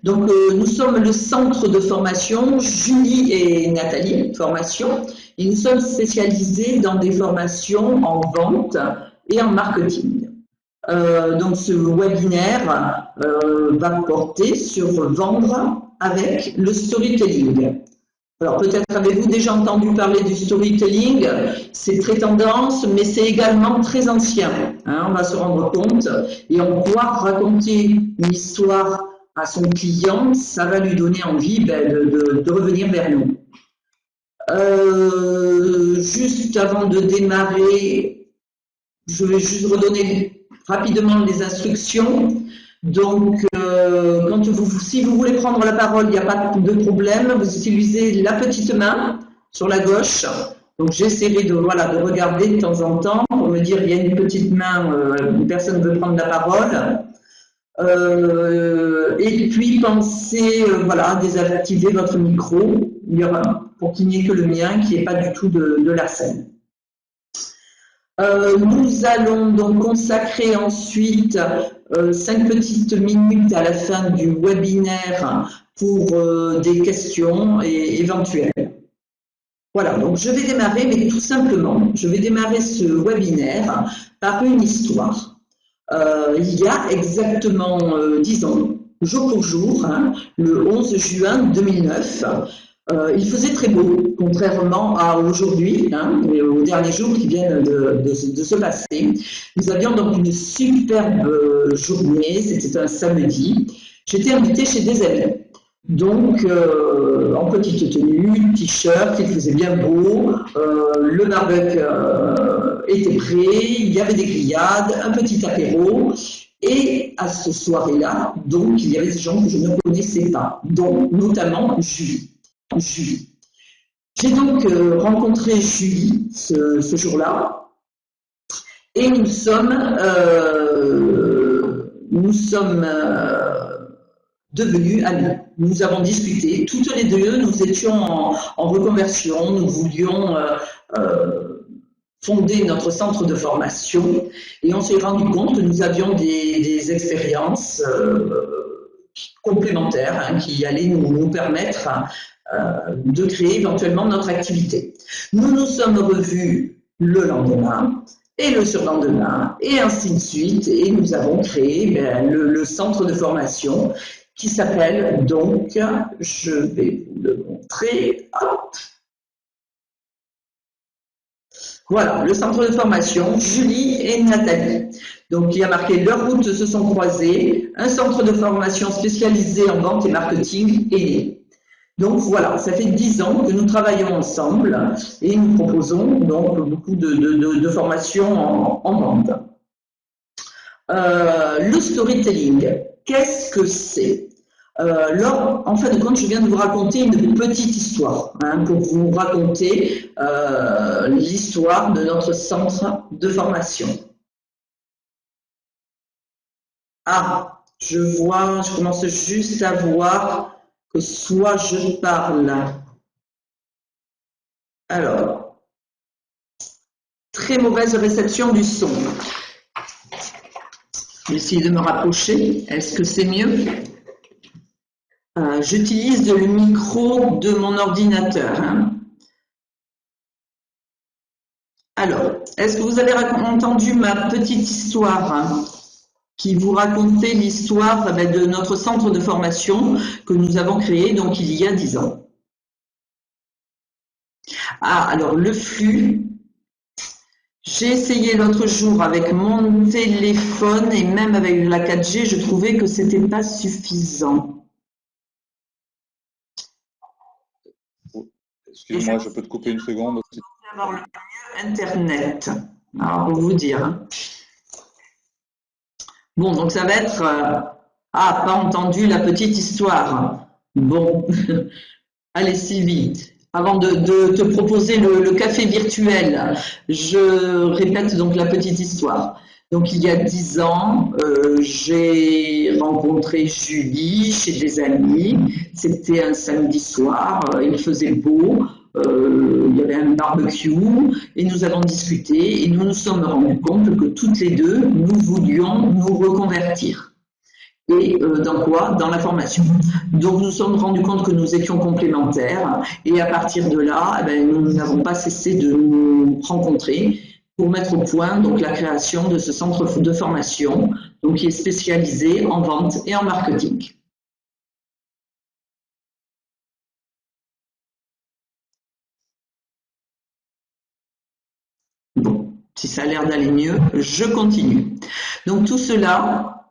Donc, nous sommes le centre de formation, Julie et Nathalie, formation, et nous sommes spécialisés dans des formations en vente et en marketing. Donc, ce webinaire va porter sur vendre avec le storytelling. Alors, peut-être avez-vous déjà entendu parler du storytelling, c'est très tendance, mais c'est également très ancien, hein, on va se rendre compte, et on pourra raconter une histoire à son client, ça va lui donner envie de revenir vers nous. Juste avant de démarrer, je vais juste redonner rapidement les instructions. Donc, si vous voulez prendre la parole, il n'y a pas de problème. Vous utilisez la petite main sur la gauche. Donc, j'essaierai de regarder de temps en temps pour me dire il y a une petite main, une personne veut prendre la parole. Et puis, pensez à désactiver votre micro pour qu'il n'y ait que le mien, qui n'est pas du tout de la scène. Nous allons donc consacrer ensuite 5 petites minutes à la fin du webinaire pour des questions éventuelles. Voilà, donc je vais démarrer, mais tout simplement, je vais démarrer ce webinaire par une histoire. Il y a exactement 10 ans, jour pour jour, hein, le 11 juin 2009, il faisait très beau, contrairement à aujourd'hui, hein, et aux derniers jours qui viennent de se passer. Nous avions donc une superbe journée, c'était un samedi. J'étais invitée chez des amis, donc en petite tenue, t-shirt, il faisait bien beau, le barbecue était prêt, il y avait des grillades, un petit apéro. Et à ce soir-là, donc, il y avait des gens que je ne connaissais pas, dont notamment Julie. J'ai donc rencontré Julie ce jour-là et nous sommes devenus amis. Nous avons discuté, toutes les deux, nous étions en reconversion, nous voulions fonder notre centre de formation et on s'est rendu compte que nous avions des expériences complémentaires hein, qui allaient nous permettre de créer éventuellement notre activité. Nous nous sommes revus le lendemain et le surlendemain et ainsi de suite et nous avons créé le centre de formation qui s'appelle donc, je vais vous le montrer, hop. Voilà, le centre de formation, Julie et Nathalie. Donc, il y a marqué « Leurs routes se sont croisées », un centre de formation spécialisé en vente et marketing est né. Donc voilà, ça fait 10 ans que nous travaillons ensemble et nous proposons donc beaucoup de formations en vente. Le storytelling, qu'est-ce que c'est? En fin de compte, je viens de vous raconter une petite histoire hein, pour vous raconter l'histoire de notre centre de formation. Ah, je commence juste à voir que soit je parle. Alors, très mauvaise réception du son. Je vais essayer de me rapprocher. Est-ce que c'est mieux? J'utilise le micro de mon ordinateur. Hein. Alors, est-ce que vous avez entendu ma petite histoire hein, qui vous racontait l'histoire de notre centre de formation que nous avons créé donc il y a 10 ans? Ah, alors le flux, j'ai essayé l'autre jour avec mon téléphone et même avec la 4G, je trouvais que c'était pas suffisant. Excuse-moi, je peux te couper une seconde aussi. Avoir le mieux Internet, alors pour vous dire. Hein. Bon, donc ça va être... Ah, pas entendu la petite histoire. Bon, allez Sylvie. Avant de te proposer le café virtuel, je répète donc la petite histoire. Donc il y a 10 ans, j'ai rencontré Julie chez des amis. C'était un samedi soir, il faisait beau, il y avait un barbecue et nous avons discuté et nous nous sommes rendus compte que toutes les deux, nous voulions nous reconvertir. et dans quoi? Dans la formation. Donc nous nous sommes rendus compte que nous étions complémentaires et à partir de là, nous n'avons pas cessé de nous rencontrer pour mettre au point donc la création de ce centre de formation donc qui est spécialisé en vente et en marketing. Bon, si ça a l'air d'aller mieux, je continue. Donc tout cela,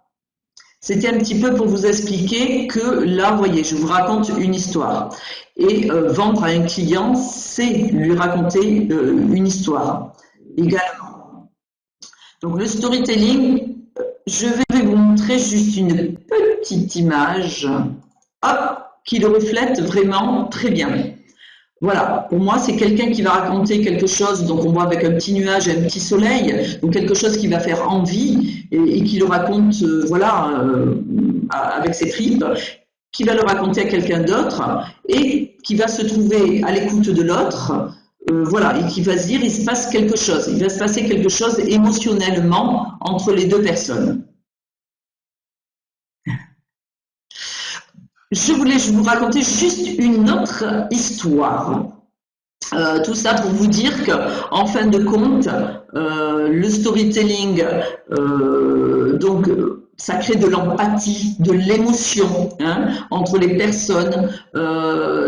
c'était un petit peu pour vous expliquer que là, vous voyez, je vous raconte une histoire. Et vendre à un client, c'est lui raconter une histoire également. Donc le storytelling, je vais vous montrer juste une petite image qui le reflète vraiment très bien. Voilà, pour moi, c'est quelqu'un qui va raconter quelque chose, donc on voit avec un petit nuage et un petit soleil, donc quelque chose qui va faire envie et qui le raconte, avec ses tripes, qui va le raconter à quelqu'un d'autre et qui va se trouver à l'écoute de l'autre, et qui va se dire, il se passe quelque chose, il va se passer quelque chose émotionnellement entre les deux personnes. Je voulais vous raconter juste une autre histoire. Tout ça pour vous dire qu'en fin de compte, le storytelling, ça crée de l'empathie, de l'émotion entre les personnes,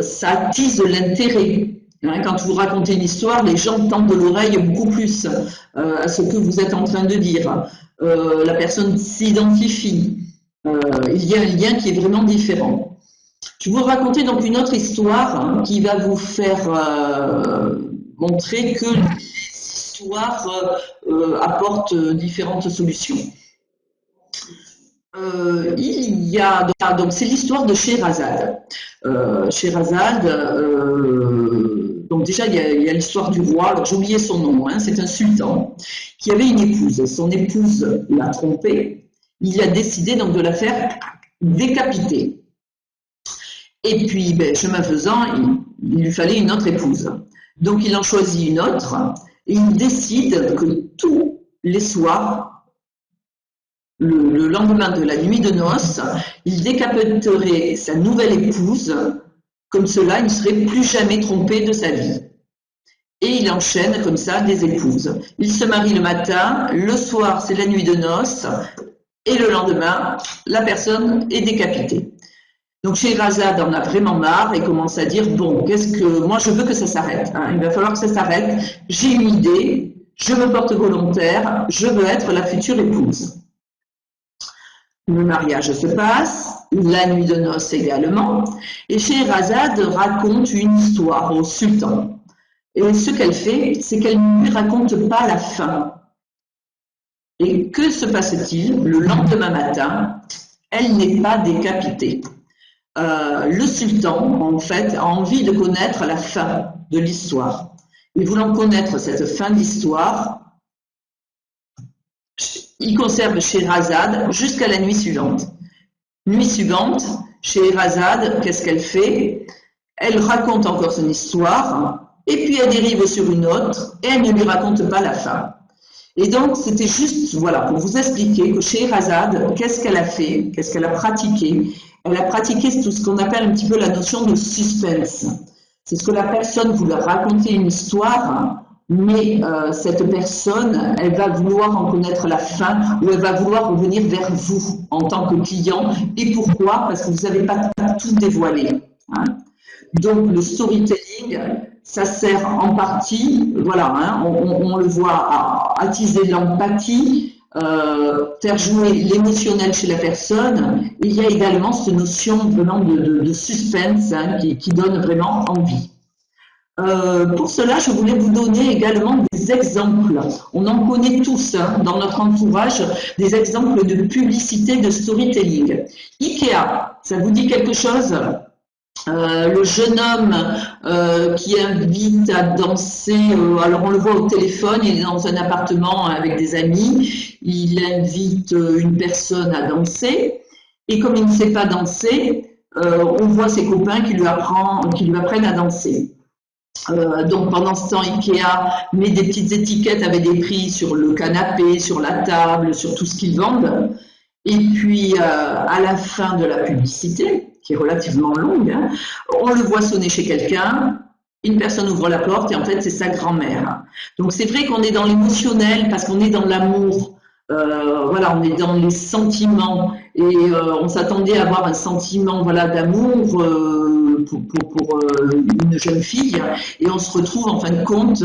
ça attise l'intérêt. Quand vous racontez une histoire, les gens tendent l'oreille beaucoup plus à ce que vous êtes en train de dire. La personne s'identifie. Il y a un lien qui est vraiment différent. Je vais vous raconter donc une autre histoire qui va vous faire montrer que les histoires apportent différentes solutions. Donc c'est l'histoire de Scheherazade. Donc déjà il y a l'histoire du roi. Alors j'ai oublié son nom. C'est un sultan qui avait une épouse. Son épouse l'a trompé. Il a décidé donc de la faire décapiter. Et puis, chemin faisant, il lui fallait une autre épouse. Donc, il en choisit une autre et il décide que tous les soirs, le lendemain de la nuit de noces, il décapiterait sa nouvelle épouse. Comme cela, il ne serait plus jamais trompé de sa vie. Et il enchaîne comme ça des épouses. Il se marie le matin, le soir, c'est la nuit de noces, et le lendemain, la personne est décapitée. Donc Scheherazade en a vraiment marre et commence à dire, bon, moi je veux que ça s'arrête, il va falloir que ça s'arrête, j'ai une idée, je me porte volontaire, je veux être la future épouse. Le mariage se passe, la nuit de noces également, et Scheherazade raconte une histoire au sultan. Et ce qu'elle fait, c'est qu'elle ne lui raconte pas la fin. Et que se passe-t-il? Le lendemain matin, elle n'est pas décapitée. Le sultan, en fait, a envie de connaître la fin de l'histoire. Et voulant connaître cette fin d'histoire, il conserve Scheherazade jusqu'à la nuit suivante. Nuit suivante, Scheherazade, qu'est-ce qu'elle fait? Elle raconte encore son histoire, et puis elle dérive sur une autre, et elle ne lui raconte pas la fin. Et donc, c'était juste, voilà, pour vous expliquer que Scheherazade, qu'est-ce qu'elle a fait? Qu'est-ce qu'elle a pratiqué? Elle a pratiqué tout ce qu'on appelle un petit peu la notion de suspense. C'est ce que la personne voulait raconter une histoire, mais cette personne, elle va vouloir en connaître la fin ou elle va vouloir revenir vers vous en tant que client. Et pourquoi? Parce que vous n'avez pas tout dévoilé. Donc, le storytelling, ça sert en partie, voilà, on le voit, à attiser l'empathie, faire jouer l'émotionnel chez la personne. Il y a également cette notion vraiment de suspense qui donne vraiment envie. Pour cela, je voulais vous donner également des exemples. On en connaît tous dans notre entourage, des exemples de publicité de storytelling. Ikea, ça vous dit quelque chose? Le jeune homme qui invite à danser, alors on le voit au téléphone, il est dans un appartement avec des amis, il invite une personne à danser, et comme il ne sait pas danser, on voit ses copains qui lui apprennent à danser. Donc pendant ce temps, Ikea met des petites étiquettes avec des prix sur le canapé, sur la table, sur tout ce qu'ils vendent. Et puis, à la fin de la publicité, qui est relativement longue, hein, on le voit sonner chez quelqu'un, une personne ouvre la porte et en fait, c'est sa grand-mère. Donc, c'est vrai qu'on est dans l'émotionnel parce qu'on est dans l'amour. Voilà, on est dans les sentiments et on s'attendait à avoir un sentiment voilà d'amour pour une jeune fille et on se retrouve en fin de compte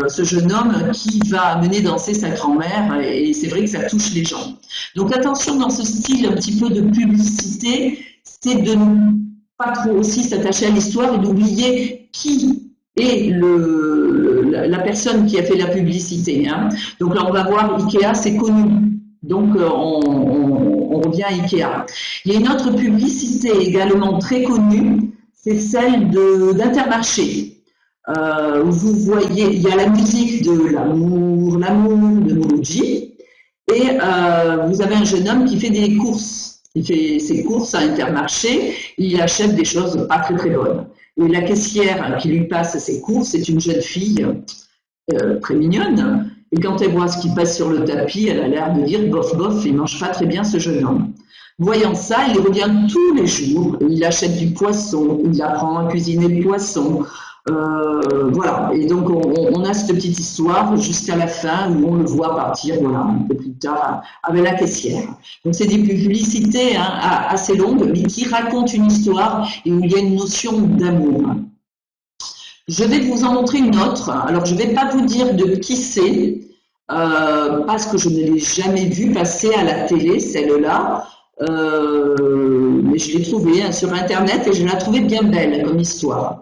ce jeune homme qui va amener danser sa grand-mère et c'est vrai que ça touche les gens. Donc attention dans ce style un petit peu de publicité, c'est de ne pas trop aussi s'attacher à l'histoire et d'oublier qui est la personne qui a fait la publicité. Hein. Donc là, on va voir Ikea, c'est connu. Donc on revient à Ikea. Il y a une autre publicité également très connue, c'est celle d'Intermarché. Vous voyez, il y a la musique de l'amour, l'amour de Mouloudji, et vous avez un jeune homme qui fait des courses. Il fait ses courses à Intermarché, il achète des choses pas très très bonnes. Et la caissière qui lui passe ses courses est une jeune fille très mignonne. Et quand elle voit ce qui passe sur le tapis, elle a l'air de dire bof bof, il mange pas très bien ce jeune homme. Voyant ça, il revient tous les jours, il achète du poisson, il apprend à cuisiner le poisson. Voilà, et donc on a cette petite histoire jusqu'à la fin où on le voit partir voilà, un peu plus tard avec la caissière. Donc c'est des publicités hein, assez longues, mais qui racontent une histoire et où il y a une notion d'amour. Je vais vous en montrer une autre. Alors, je ne vais pas vous dire de qui c'est, parce que je ne l'ai jamais vue passer à la télé, celle-là. Mais je l'ai trouvée hein, sur Internet et je la trouvais bien belle comme histoire.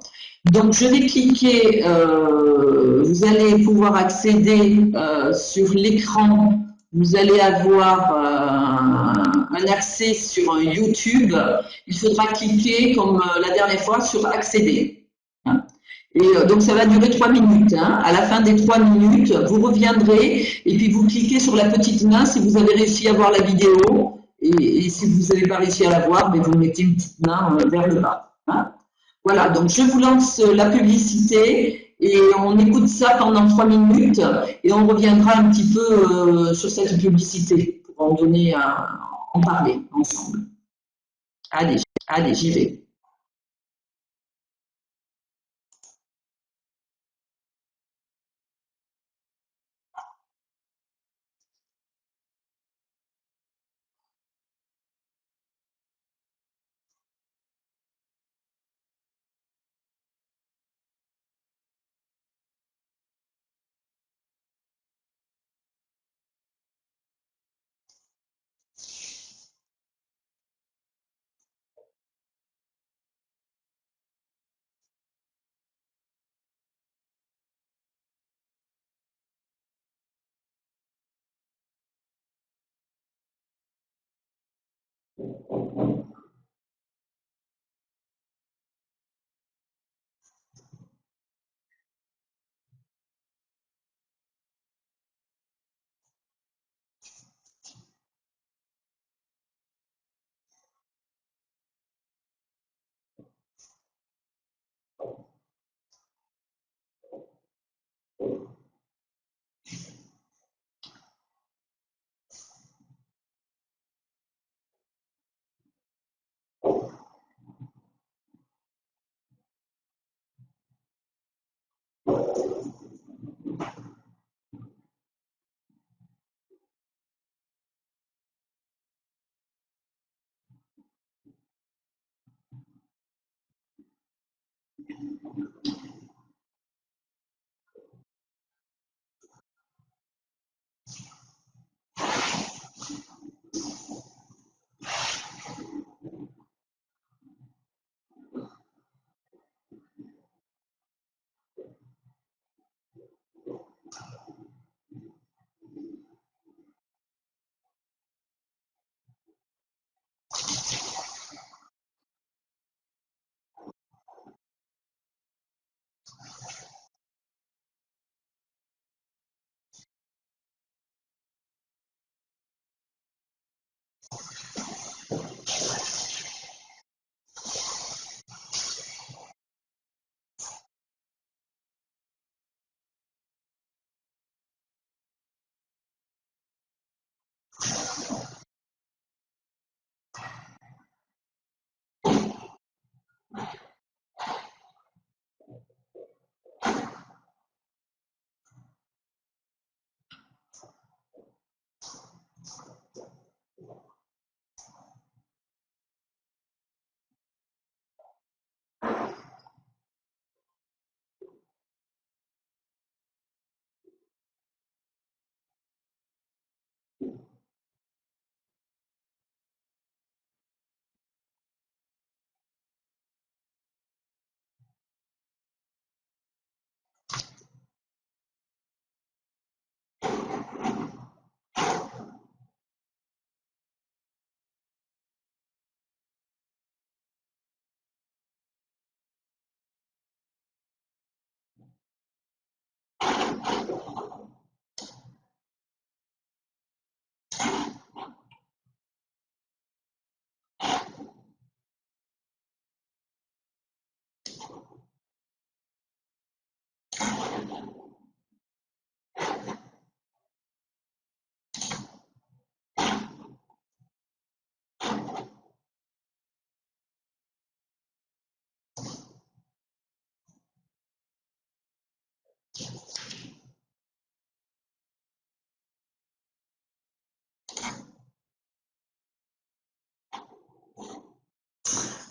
Donc, je vais cliquer, vous allez pouvoir accéder sur l'écran, vous allez avoir un accès sur YouTube. Il faudra cliquer, comme la dernière fois, sur accéder. Hein. Et donc ça va durer 3 minutes. Hein. À la fin des 3 minutes, vous reviendrez et puis vous cliquez sur la petite main si vous avez réussi à voir la vidéo. Et si vous n'avez pas réussi à la voir, mais vous mettez une petite main vers le bas. Hein. Voilà, donc je vous lance la publicité et on écoute ça pendant 3 minutes et on reviendra un petit peu sur cette publicité pour en parler ensemble. Allez, allez, j'y vais.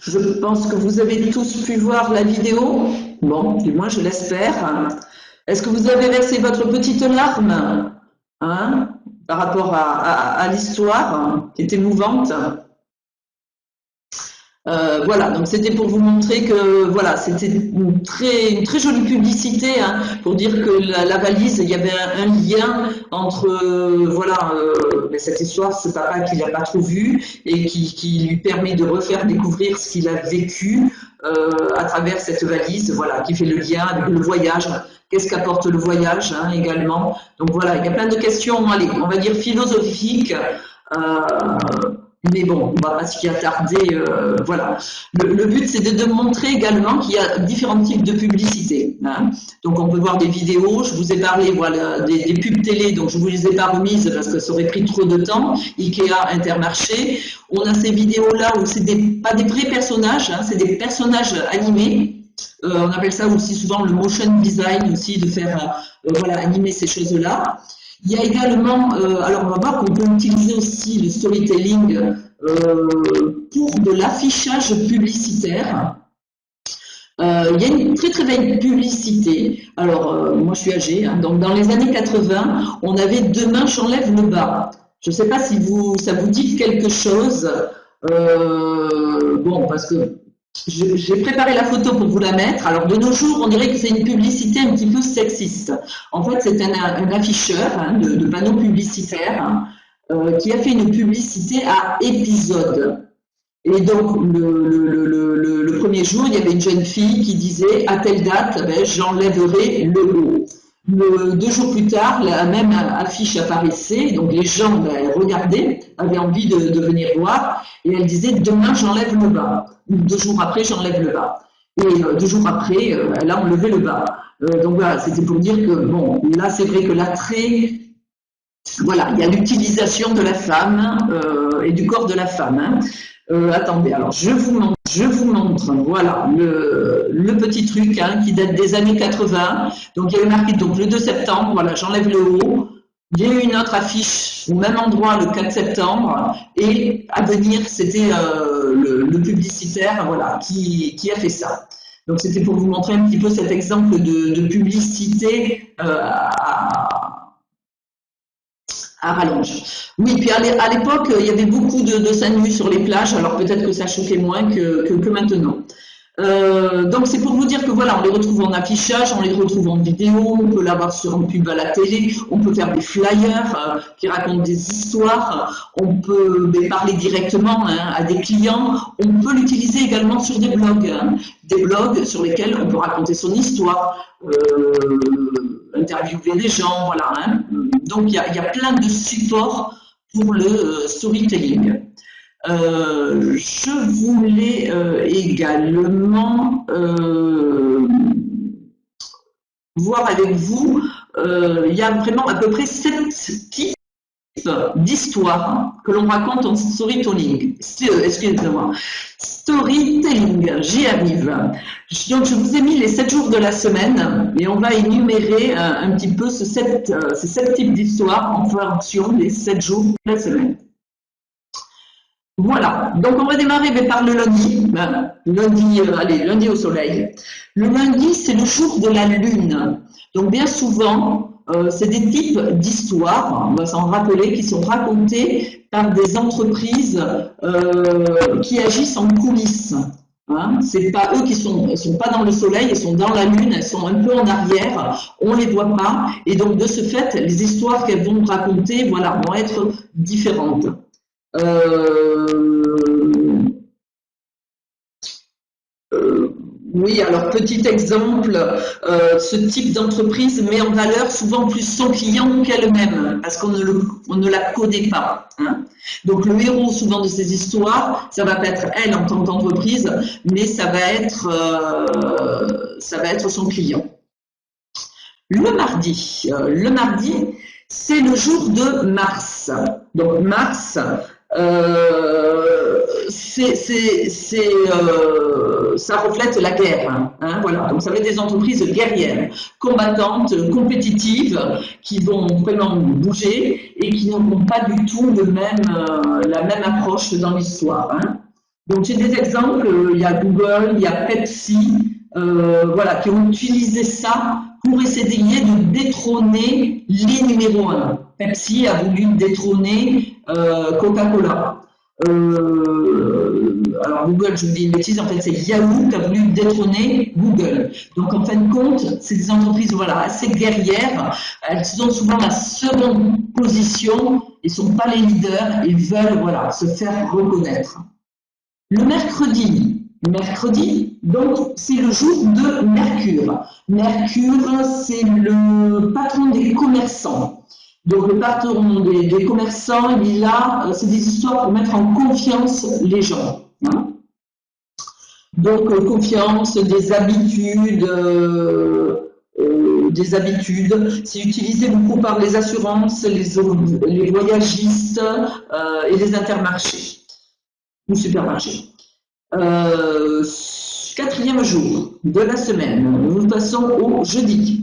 Je pense que vous avez tous pu voir la vidéo. Bon, du moins je l'espère. Est-ce que vous avez versé votre petite larme, hein, par rapport à l'histoire, qui est émouvante? Voilà, donc c'était pour vous montrer que voilà, c'était une très jolie publicité, hein, pour dire que la valise, il y avait un lien entre voilà, mais cette histoire, ce papa qu'il n'a pas trop vu et qui lui permet de refaire découvrir ce qu'il a vécu à travers cette valise, voilà, qui fait le lien avec le voyage. Qu'est-ce qu'apporte le voyage, hein, également. Donc voilà, il y a plein de questions, allez, on va dire philosophiques. Mais bon, on va pas s'y attarder, voilà. Le but, c'est de montrer également qu'il y a différents types de publicité, hein. Donc, on peut voir des vidéos. Je vous ai parlé, voilà, des pubs télé, donc je vous les ai pas remises parce que ça aurait pris trop de temps. Ikea, Intermarché. On a ces vidéos-là où c'est pas des vrais personnages, hein, c'est des personnages animés. On appelle ça aussi souvent le motion design, aussi, de faire, voilà, animer ces choses-là. Il y a également, alors on va voir qu'on peut utiliser aussi le storytelling pour de l'affichage publicitaire. Il y a une très belle publicité. Alors, moi je suis âgée, hein, donc dans les années 80, on avait Demain j'enlève le bas. Je ne sais pas si ça vous dit quelque chose. Bon, parce que j'ai préparé la photo pour vous la mettre. Alors, de nos jours, on dirait que c'est une publicité un petit peu sexiste. En fait, c'est un afficheur, hein, de panneaux publicitaires, hein, qui a fait une publicité à épisode. Et donc, le premier jour, il y avait une jeune fille qui disait « À telle date, ben, j'enlèverai le haut ». 2 jours plus tard, la même affiche apparaissait, donc les gens regardaient, avaient envie de venir voir, et elle disait « Demain, j'enlève le bas ». 2 jours après, j'enlève le bas. Et 2 jours après, elle a enlevé le bas. Donc voilà, c'était pour dire que, bon, là, c'est vrai que l'attrait, voilà, il y a l'utilisation de la femme et du corps de la femme, hein. Attendez, alors je vous montre, voilà, le petit truc, hein, qui date des années 80. Donc il y avait marqué donc, le 2 septembre, voilà, j'enlève le haut. Il y a eu une autre affiche au même endroit le 4 septembre. Et à venir, c'était le publicitaire, voilà, qui a fait ça. Donc c'était pour vous montrer un petit peu cet exemple de publicité à rallonge. Oui, puis à l'époque, il y avait beaucoup de seins nus sur les plages, alors peut-être que ça choquait moins que maintenant. Donc c'est pour vous dire que voilà, on les retrouve en affichage, on les retrouve en vidéo, on peut l'avoir sur une pub à la télé, on peut faire des flyers qui racontent des histoires, on peut parler directement, hein, à des clients, on peut l'utiliser également sur des blogs sur lesquels on peut raconter son histoire, interviewer des gens, voilà, hein. Donc il y a plein de supports pour le storytelling. Je voulais également voir avec vous, il y a vraiment à peu près 7 types d'histoires que l'on raconte en storytelling. Excusez-moi. Storytelling, j'y arrive. Donc, je vous ai mis les 7 jours de la semaine et on va énumérer un petit peu ces 7 types d'histoires en fonction des 7 jours de la semaine. Voilà, donc on va démarrer par le lundi. Lundi au soleil. Le lundi, c'est le jour de la lune. Donc bien souvent, c'est des types d'histoires, on va s'en rappeler, qui sont racontées par des entreprises qui agissent en coulisses. Hein, c'est pas eux ils sont pas dans le soleil, ils sont dans la lune, elles sont un peu en arrière, on les voit pas, et donc de ce fait, les histoires qu'elles vont raconter, voilà, vont être différentes. Oui, alors petit exemple, ce type d'entreprise met en valeur souvent plus son client qu'elle-même, parce qu'on ne la connaît pas, hein. Donc le héros souvent de ces histoires, ça va pas être elle en tant qu'entreprise, mais ça va être son client. Le mardi, c'est le jour de Mars. Donc Mars, Ça reflète la guerre. Hein, voilà. Donc ça va être des entreprises guerrières, combattantes, compétitives, qui vont vraiment bouger et qui n'auront pas du tout la même approche dans l'histoire. Hein. Donc j'ai des exemples, il y a Google, il y a Pepsi, voilà, qui ont utilisé ça pour essayer de détrôner les numéros 1. Pepsi a voulu détrôner Coca-Cola. Alors Google, je vous dis une bêtise, en fait c'est Yahoo qui a voulu détrôner Google. Donc en fin de compte, c'est des entreprises voilà, assez guerrières, elles sont souvent la seconde position, ils ne sont pas les leaders et veulent voilà, se faire reconnaître. Le mercredi, donc c'est le jour de Mercure. Mercure, c'est le patron des commerçants. Donc le patron des commerçants, il est là, c'est des histoires pour mettre en confiance les gens. Hein. Donc confiance, des habitudes, c'est utilisé beaucoup par les assurances, les voyagistes et les intermarchés ou supermarchés. Quatrième jour de la semaine, nous passons au jeudi.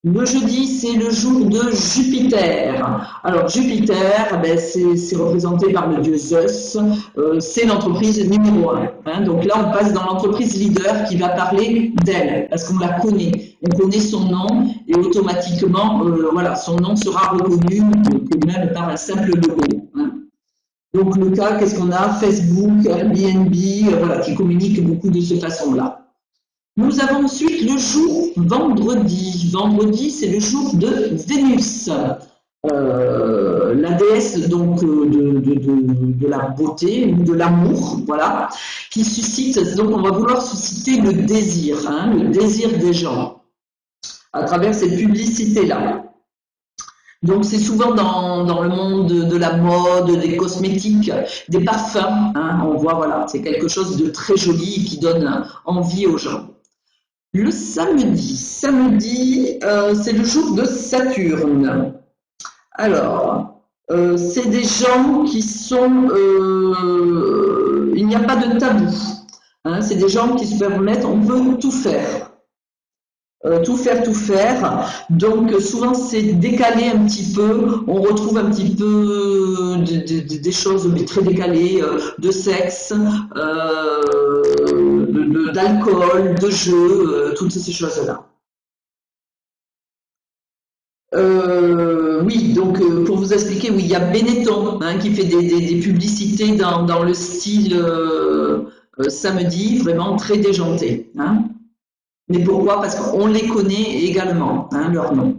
Le jeudi, c'est le jour de Jupiter. Alors Jupiter, ben, c'est représenté par le dieu Zeus, c'est l'entreprise numéro 1. Hein. Donc là, on passe dans l'entreprise leader qui va parler d'elle, parce qu'on la connaît. On connaît son nom et automatiquement, voilà, son nom sera reconnu même par un simple logo. Hein. Donc le cas, qu'est-ce qu'on a? Facebook, Airbnb, voilà, qui communiquent beaucoup de cette façon-là. Nous avons ensuite le jour vendredi. Vendredi, c'est le jour de Vénus, la déesse donc de la beauté ou de l'amour, voilà, qui suscite. Donc on va vouloir susciter le désir des gens à travers cette publicité-là. Donc c'est souvent dans le monde de la mode, des cosmétiques, des parfums. Hein, on voit, voilà, c'est quelque chose de très joli qui donne envie aux gens. Le samedi, c'est le jour de Saturne. Alors, c'est des gens qui sont... il n'y a pas de tabou. Hein, c'est des gens qui se permettent, on peut tout faire. Tout faire. Donc, souvent, c'est décalé un petit peu. On retrouve un petit peu des choses très décalées, de sexe, d'alcool, de jeux, toutes ces choses-là. Oui, donc pour vous expliquer, oui, il y a Benetton hein, qui fait des publicités dans le style samedi, vraiment très déjanté. Hein. Mais pourquoi? Parce qu'on les connaît également, hein, leur nom.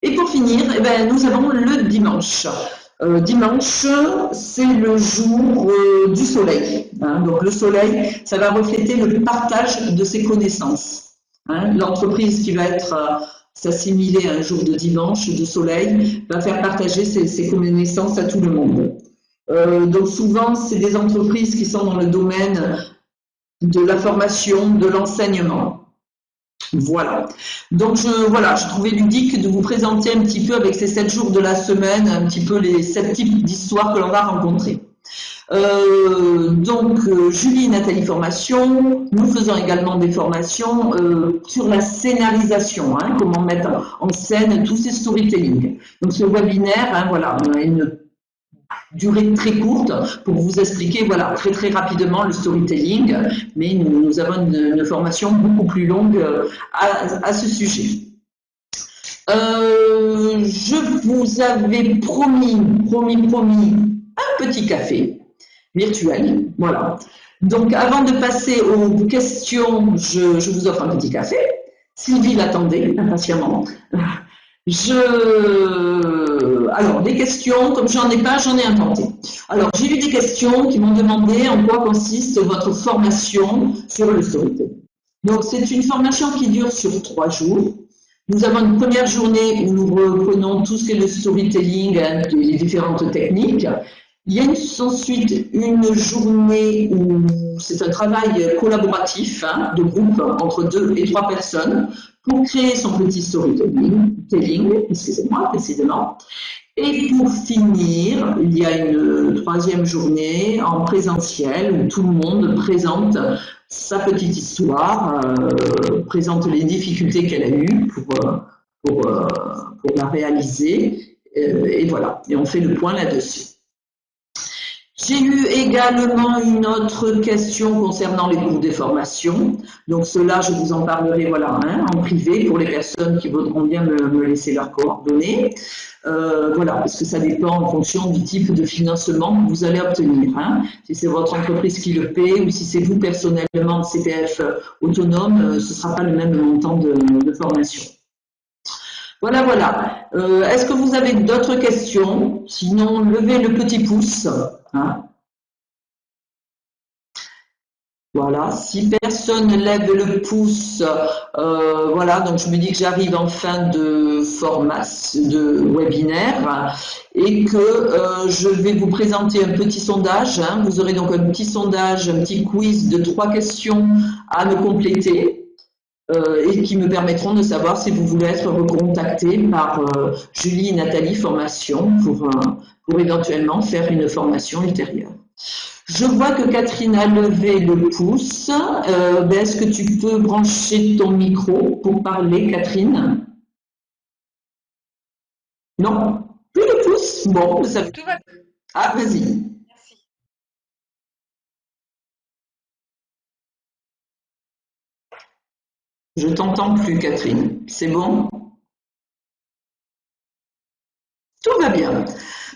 Et pour finir, eh ben, nous avons le dimanche. Dimanche, c'est le jour du soleil. Hein. Donc le soleil, ça va refléter le partage de ses connaissances. Hein. L'entreprise qui va être s'assimiler à un jour de dimanche, de soleil, va faire partager ses connaissances à tout le monde. Donc souvent, c'est des entreprises qui sont dans le domaine de la formation, de l'enseignement. Voilà. Donc je trouvais ludique de vous présenter un petit peu avec ces 7 jours de la semaine, un petit peu les 7 types d'histoires que l'on va rencontrer. Donc Julie et Nathalie Formation, nous faisons également des formations sur la scénarisation, hein, comment mettre en scène tous ces storytelling. Donc ce webinaire, hein, voilà, on a une durée très courte pour vous expliquer voilà, très rapidement le storytelling, mais nous avons une formation beaucoup plus longue à ce sujet. Je vous avais promis un petit café virtuel, voilà. Donc avant de passer aux questions, je vous offre un petit café. Sylvie l'attendait impatiemment. Alors, des questions, comme j'en ai pas, j'en ai inventé. Alors, j'ai eu des questions qui m'ont demandé en quoi consiste votre formation sur le storytelling. Donc, c'est une formation qui dure sur 3 jours. Nous avons une première journée où nous reprenons tout ce qu'est le storytelling, hein, les différentes techniques. Il y a ensuite une journée où c'est un travail collaboratif, hein, de groupe entre 2 et 3 personnes pour créer son petit storytelling, excusez-moi, précisément. Et pour finir, il y a une troisième journée en présentiel où tout le monde présente sa petite histoire, présente les difficultés qu'elle a eues pour la réaliser. Et voilà, et on fait le point là-dessus. J'ai eu également une autre question concernant les coûts des formations. Donc cela, je vous en parlerai voilà, hein, en privé pour les personnes qui voudront bien me laisser leurs coordonnées. Voilà, parce que ça dépend en fonction du type de financement que vous allez obtenir. Hein. Si c'est votre entreprise qui le paie ou si c'est vous personnellement CPF autonome, ce ne sera pas le même montant de formation. Voilà, voilà. Est-ce que vous avez d'autres questions? Sinon, levez le petit pouce. Hein. Voilà, si personne ne lève le pouce, voilà, donc je me dis que j'arrive en fin de de webinaire et que je vais vous présenter un petit sondage. Hein. Vous aurez donc un petit sondage, un petit quiz de 3 questions à me compléter. Et qui me permettront de savoir si vous voulez être recontacté par Julie et Nathalie Formation pour éventuellement faire une formation ultérieure. Je vois que Catherine a levé le pouce. Est-ce que tu peux brancher ton micro pour parler, Catherine? Non? Plus de pouce? Bon, ça... Tout va bien. Ah, vas-y. Merci. Je t'entends plus, Catherine. C'est bon? Tout va bien.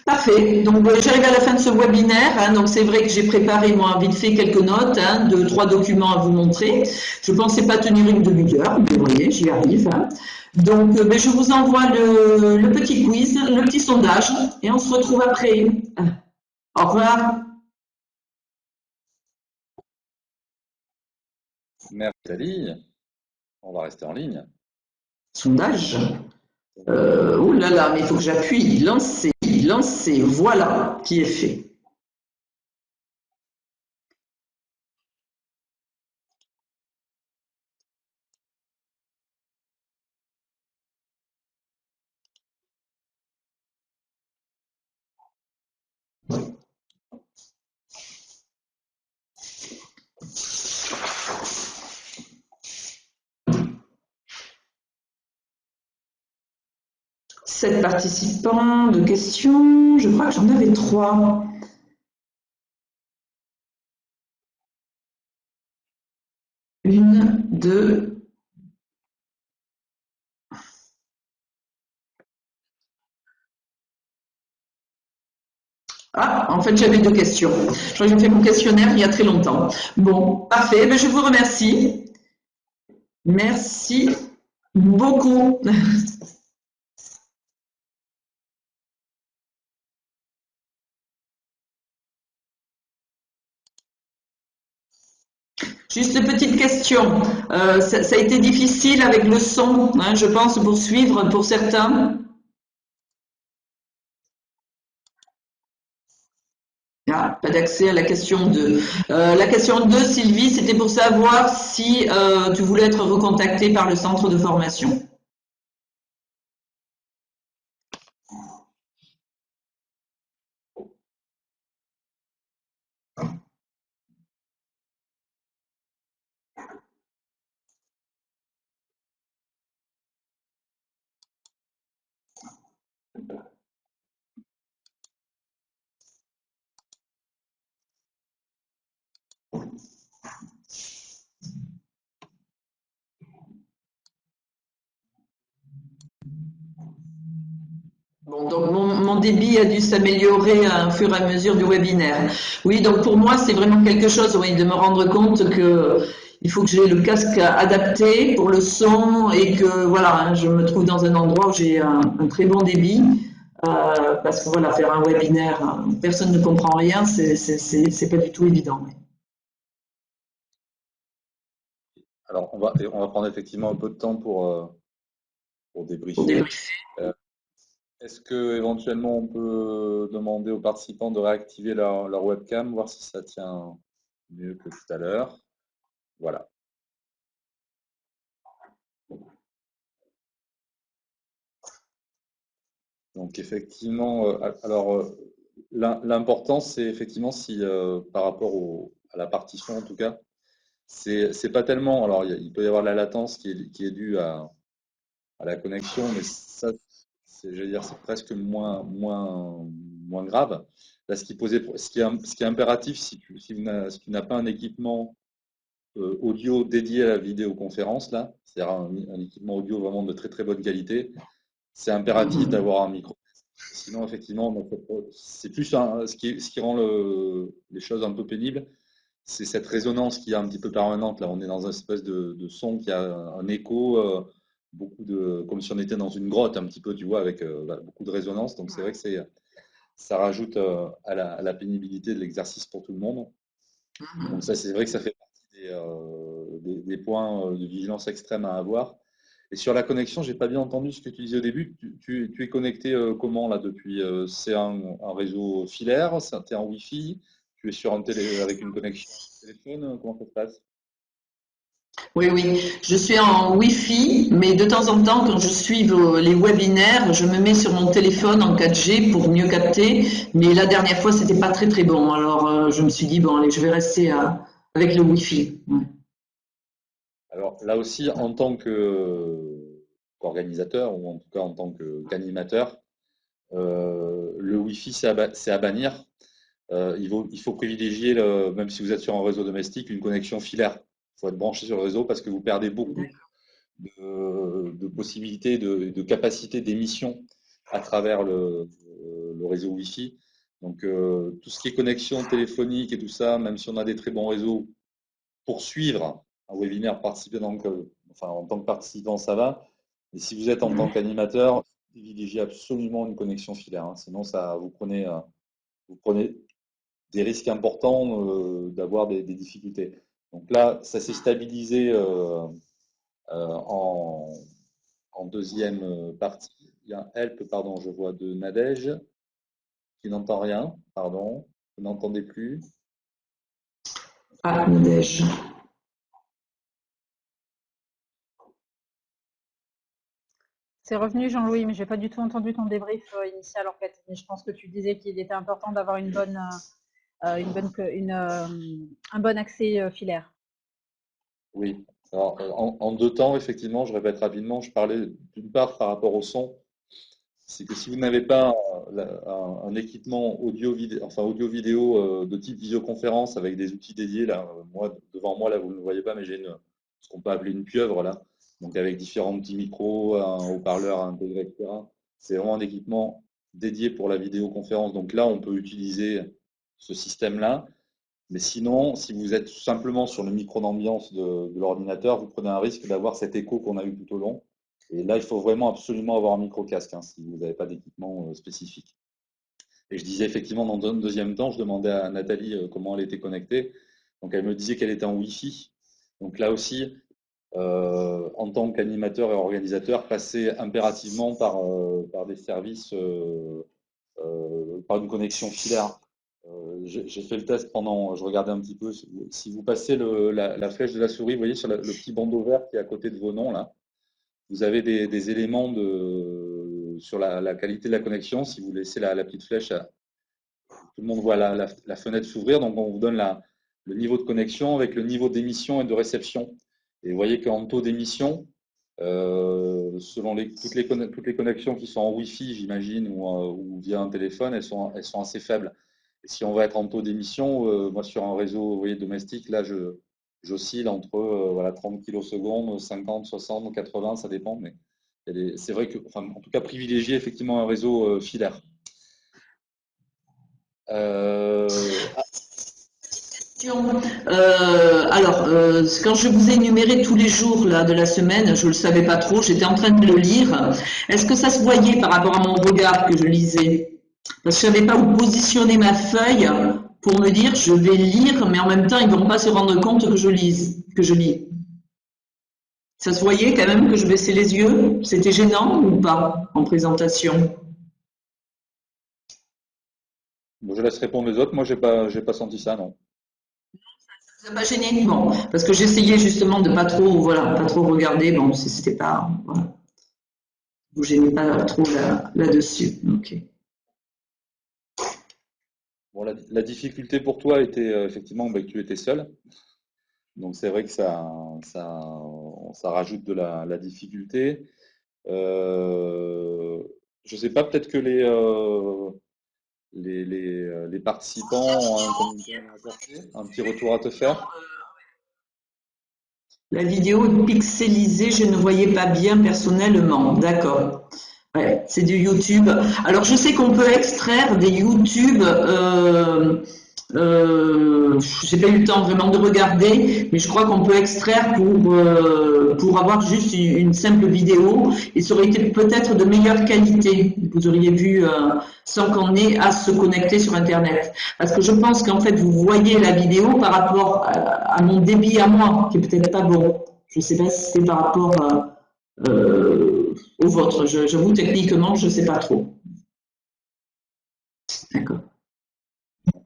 Parfait. Donc, j'arrive à la fin de ce webinaire. Hein, donc, c'est vrai que j'ai préparé, moi, vite fait quelques notes, hein, 2-3 documents à vous montrer. Je ne pensais pas tenir une demi-heure, mais vous voyez, j'y arrive. Hein. Donc, je vous envoie le petit quiz, le petit sondage, et on se retrouve après. Au revoir. Merci Ali. On va rester en ligne. Sondage. Ouh là là, mais il faut que j'appuie. Lancer, lancer. Voilà qui est fait. Sept participants de questions. Je crois que j'en avais 3. Une, deux. Ah, en fait, j'avais 2 questions. Je crois que j'ai fait mon questionnaire il y a très longtemps. Bon, parfait. Je vous remercie. Merci beaucoup. Juste une petite question. Ça a été difficile avec le son, hein, je pense, pour suivre pour certains. Ah, pas d'accès à la question 2. La question 2, Sylvie, c'était pour savoir si tu voulais être recontacté par le centre de formation. Bon, donc mon débit a dû s'améliorer au fur et à mesure du webinaire. Oui, donc pour moi, c'est vraiment quelque chose, oui, de me rendre compte que il faut que j'ai le casque adapté pour le son et que voilà, hein, je me trouve dans un endroit où j'ai un très bon débit. Parce que voilà, faire un webinaire, personne ne comprend rien, c'est pas du tout évident. Oui. Alors, on va prendre effectivement un peu de temps pour Pour débriefer. débriefer. Est-ce que éventuellement on peut demander aux participants de réactiver leur webcam, voir si ça tient mieux que tout à l'heure? Voilà. Donc effectivement, l'important c'est effectivement si par rapport à la partition en tout cas, c'est pas tellement. Alors il peut y avoir de la latence qui est due à la connexion, mais ça, je veux dire, c'est presque moins grave. Là, ce qui est impératif, si tu n'as pas un équipement audio dédié à la vidéoconférence, là, c'est-à-dire un équipement audio vraiment de très très bonne qualité, c'est impératif d'avoir un micro. Sinon, effectivement, c'est plus ce qui rend les choses un peu pénibles, c'est cette résonance qui est un petit peu permanente. Là, on est dans une espèce de son qui a un écho, comme si on était dans une grotte un petit peu, tu vois, avec beaucoup de résonance. Donc, c'est vrai que ça rajoute à la pénibilité de l'exercice pour tout le monde. Donc, ça, c'est vrai que ça fait partie des points de vigilance extrême à avoir. Et sur la connexion, j'ai pas bien entendu ce que tu disais au début. Tu es connecté comment là depuis c'est un réseau filaire, tu es en Wi-Fi, tu es sur avec une connexion téléphone, comment ça se passe? Oui, oui, je suis en Wi-Fi, mais de temps en temps, quand je suis les webinaires, je me mets sur mon téléphone en 4G pour mieux capter. Mais la dernière fois, c'était pas très très bon. Alors, je me suis dit, bon, allez, je vais rester avec le Wi-Fi. Ouais. Alors là aussi, en tant qu'organisateur ou en tout cas en tant qu'animateur, le Wi-Fi c'est à bannir. Il faut privilégier, même si vous êtes sur un réseau domestique, une connexion filaire. Il faut être branché sur le réseau parce que vous perdez beaucoup de possibilités, de capacités d'émission à travers le réseau Wi-Fi. Donc, tout ce qui est connexion téléphonique et tout ça, même si on a des très bons réseaux, pour suivre un webinaire, participer en tant que participant, ça va. Mais si vous êtes en tant qu'animateur, privilégiez absolument une connexion filaire, hein. Sinon, vous prenez des risques importants d'avoir des difficultés. Donc là, ça s'est stabilisé en deuxième partie. Il y a un help, pardon, je vois de Nadège qui n'entend rien, pardon, vous n'entendez plus. Ah, Nadège. C'est revenu, Jean-Louis, mais j'ai pas du tout entendu ton débrief initial en fait. Mais je pense que tu disais qu'il était important d'avoir un bon accès filaire. Oui. Alors, en deux temps, effectivement, je répète rapidement, je parlais d'une part par rapport au son, c'est que si vous n'avez pas un équipement audio-vidéo de type visioconférence avec des outils dédiés, là, moi, devant moi, là, vous ne le voyez pas, mais j'ai ce qu'on peut appeler une pieuvre, là, donc avec différents petits micros, un haut-parleur à intégrer, etc. C'est vraiment un équipement dédié pour la vidéoconférence. Donc là, on peut utiliser ce système-là. Mais sinon, si vous êtes simplement sur le micro d'ambiance de l'ordinateur, vous prenez un risque d'avoir cet écho qu'on a eu tout au long. Et là, il faut vraiment absolument avoir un micro-casque hein, si vous n'avez pas d'équipement spécifique. Et je disais effectivement, dans un deuxième temps, je demandais à Nathalie comment elle était connectée. Donc, elle me disait qu'elle était en Wi-Fi. Donc là aussi, en tant qu'animateur et organisateur, passer impérativement par des services, par une connexion filaire. J'ai fait le test je regardais un petit peu. Si vous passez la flèche de la souris, vous voyez sur le petit bandeau vert qui est à côté de vos noms là, vous avez des éléments sur la qualité de la connexion. Si vous laissez la petite flèche, tout le monde voit la fenêtre s'ouvrir. Donc on vous donne le niveau de connexion avec le niveau d'émission et de réception. Et vous voyez qu'en taux d'émission, selon toutes les connexions qui sont en Wi-Fi, j'imagine, ou via un téléphone, elles sont assez faibles. Et si on va être en taux d'émission, moi sur un réseau, vous voyez, domestique, là j'oscille entre 30 kS, 50, 60, 80, ça dépend. Mais c'est vrai que, enfin, en tout cas, privilégier effectivement un réseau filaire. Quand je vous ai énuméré tous les jours là, de la semaine, je ne le savais pas trop, j'étais en train de le lire. Est-ce que ça se voyait par rapport à mon regard que je lisais? Parce que je ne savais pas où positionner ma feuille pour me dire je vais lire, mais en même temps, ils ne vont pas se rendre compte que je lis. Ça se voyait quand même que je baissais les yeux? C'était gênant ou pas en présentation? Bon, je laisse répondre les autres. Moi, j'ai pas senti ça, non. Ça m'a gêné, bon, parce que j'essayais justement de pas trop regarder, bon, c'était pas, voilà. vous gênez pas trop là-dessus. Ok. Bon, la difficulté pour toi était effectivement que tu étais seul. Donc c'est vrai que ça rajoute de la difficulté. Je ne sais pas, peut-être que les participants ont un communiqué à apporter, un petit retour à te faire. La vidéo est pixelisée, je ne voyais pas bien personnellement. D'accord. Ouais, c'est du YouTube. Alors, je sais qu'on peut extraire des YouTube. J'ai pas eu le temps vraiment de regarder, mais je crois qu'on peut extraire pour avoir juste une simple vidéo et ça aurait été peut-être de meilleure qualité. Vous auriez vu sans qu'on ait à se connecter sur Internet. Parce que je pense qu'en fait, vous voyez la vidéo par rapport à mon débit à moi, qui est peut-être pas bon. Je sais pas si c'est par rapport au vôtre. J'avoue, techniquement, je sais pas trop. D'accord.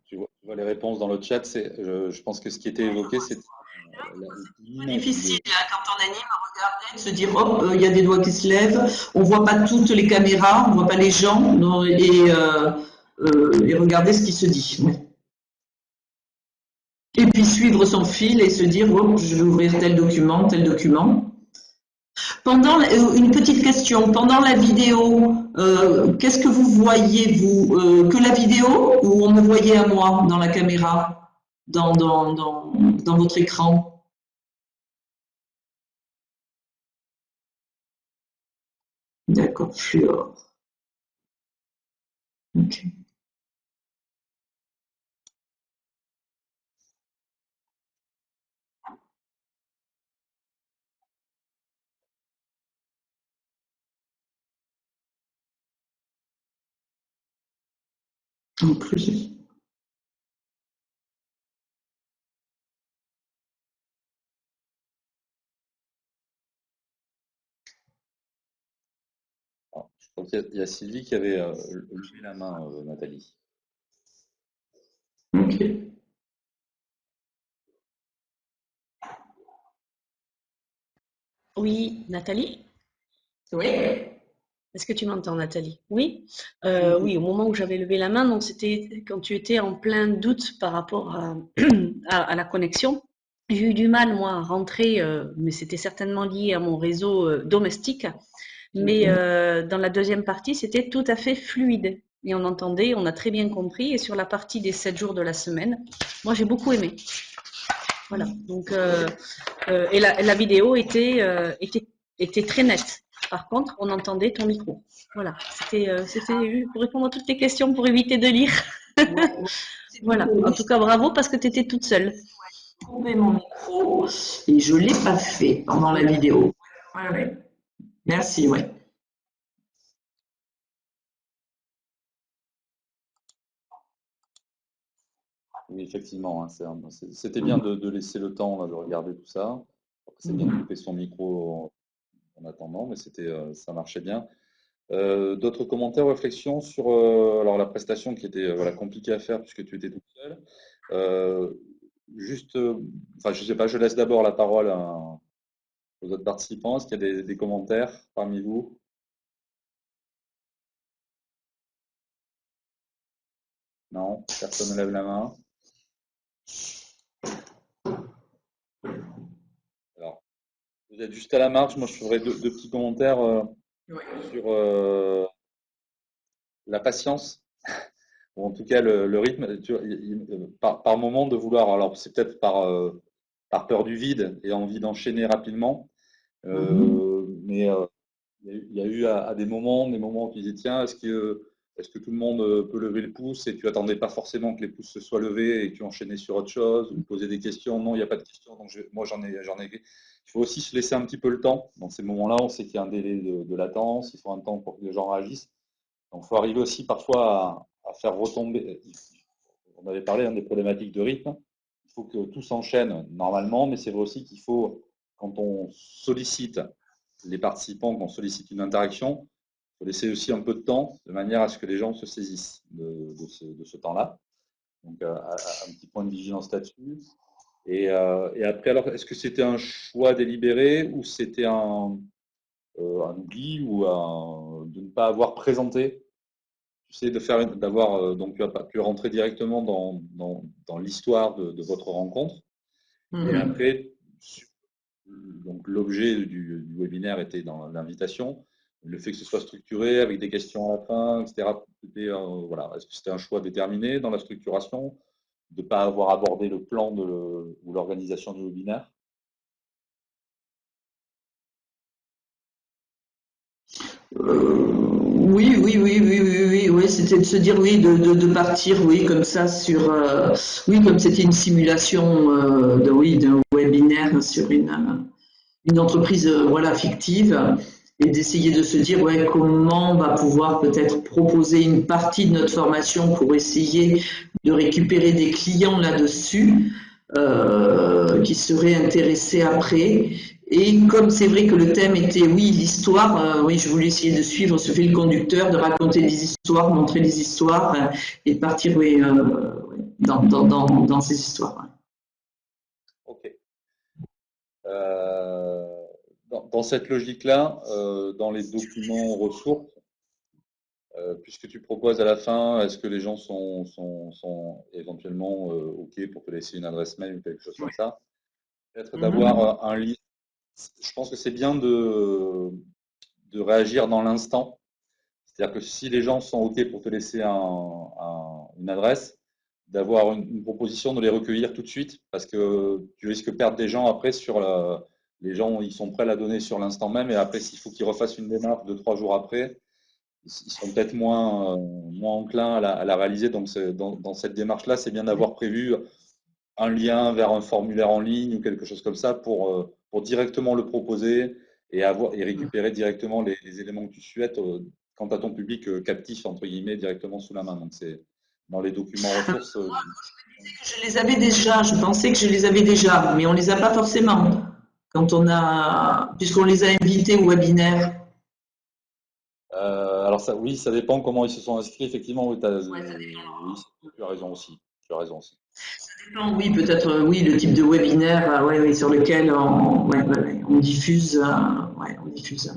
Tu vois les réponses dans le chat. Je pense que ce qui était évoqué, c'est C'est difficile hein, quand on anime à regarder, de se dire hop, il y a des doigts qui se lèvent, on voit pas toutes les caméras, on voit pas les gens et regarder ce qui se dit. Ouais. Et puis suivre son fil et se dire hop, je vais ouvrir tel document, tel document. Pendant une petite question, pendant la vidéo, qu'est-ce que vous voyez vous que la vidéo ou on me voyait à moi dans la caméra, dans votre écran? D'accord, fluor. Ok. En plus. Alors, je crois qu'il y a Sylvie qui avait levé la main, Nathalie. Ok. Oui, Nathalie? Oui. Est-ce que tu m'entends, Nathalie? Oui? Oui, au moment où j'avais levé la main, donc c'était quand tu étais en plein doute par rapport à la connexion. J'ai eu du mal, moi, à rentrer, mais c'était certainement lié à mon réseau domestique. Mais dans la deuxième partie, c'était tout à fait fluide. Et on entendait, on a très bien compris. Et sur la partie des 7 jours de la semaine, moi, j'ai beaucoup aimé. Voilà. Donc, et la vidéo était très nette. Par contre, on entendait ton micro. Voilà. C'était pour répondre à toutes tes questions pour éviter de lire. Voilà. En tout cas, bravo parce que tu étais toute seule. Couper mon micro et je l'ai pas fait pendant la vidéo. Ouais, ouais. Merci, ouais. Oui, effectivement, hein, c'était bien de laisser le temps là, de regarder tout ça. C'est bien de couper son micro en attendant, mais ça marchait bien. D'autres commentaires, réflexions sur alors la prestation qui était voilà, compliquée à faire puisque tu étais toute seule. Juste, enfin, je sais pas, je laisse d'abord la parole aux autres participants. Est-ce qu'il y a des commentaires parmi vous? Non, personne ne lève la main. Alors, vous êtes juste à la marge. Moi, je ferai deux petits commentaires sur la patience, ou en tout cas le rythme. Tu vois, par moment de vouloir, alors c'est peut-être par peur du vide et envie d'enchaîner rapidement, mais il y a eu à des moments où tu disais, tiens, est-ce que tout le monde peut lever le pouce et tu attendais pas forcément que les pouces se soient levés et que tu enchaînais sur autre chose ou poser des questions. Non, il n'y a pas de questions. Donc moi, j'en ai. Il faut aussi se laisser un petit peu le temps. Dans ces moments-là, on sait qu'il y a un délai de latence. Il faut un temps pour que les gens réagissent. Donc, il faut arriver aussi parfois à faire retomber. On avait parlé des problématiques de rythme. Il faut que tout s'enchaîne normalement, mais c'est vrai aussi qu'il faut, quand on sollicite les participants, quand on sollicite une interaction, il faut laisser aussi un peu de temps, de manière à ce que les gens se saisissent de ce temps-là. Donc, un petit point de vigilance là-dessus. Et après, alors, est-ce que c'était un choix délibéré ou c'était un oubli ou de ne pas avoir présenté. Tu sais, donc tu as pu rentrer directement dans l'histoire de votre rencontre. Et après, donc l'objet du webinaire était dans l'invitation. Le fait que ce soit structuré avec des questions à la fin, etc. Voilà. Est-ce que c'était un choix déterminé dans la structuration de ne pas avoir abordé le plan ou l'organisation du webinaire? Oui, c'était de se dire oui, de partir, oui, comme ça oui, comme c'était une simulation d'un webinaire sur une entreprise, voilà, fictive, et d'essayer de se dire, ouais, comment on va pouvoir peut-être proposer une partie de notre formation pour essayer de récupérer des clients là-dessus, qui seraient intéressés après. Et comme c'est vrai que le thème était, oui, l'histoire, oui, je voulais essayer de suivre ce fil conducteur, de raconter des histoires, montrer des histoires, et partir, oui, dans ces histoires. Ok. Dans cette logique-là, dans les documents ressources, puisque tu proposes à la fin, est-ce que les gens sont éventuellement OK pour te laisser une adresse mail ou quelque chose comme ça? Peut-être d'avoir un lien. Je pense que c'est bien de réagir dans l'instant. C'est-à-dire que si les gens sont OK pour te laisser une adresse, d'avoir une proposition de les recueillir tout de suite, parce que tu risques de perdre des gens après les gens, ils sont prêts à la donner sur l'instant même, et après, s'il faut qu'ils refassent une démarche 2-3 jours après, ils sont peut-être moins enclins à la réaliser. Donc, dans cette démarche-là, c'est bien d'avoir prévu un lien vers un formulaire en ligne ou quelque chose comme ça pour directement le proposer et récupérer directement les éléments que tu souhaites quant à ton public captif, entre guillemets, directement sous la main. Donc, c'est dans les documents ressources. Je les avais déjà, je pensais que je les avais déjà, mais on les a pas forcément puisqu'on les a invités au webinaire. Alors oui, ça dépend comment ils se sont inscrits. Effectivement, oui, tu as raison aussi. Tu as raison aussi. Oui, peut-être, oui, le type de webinaire, sur lequel on diffuse. On diffuse.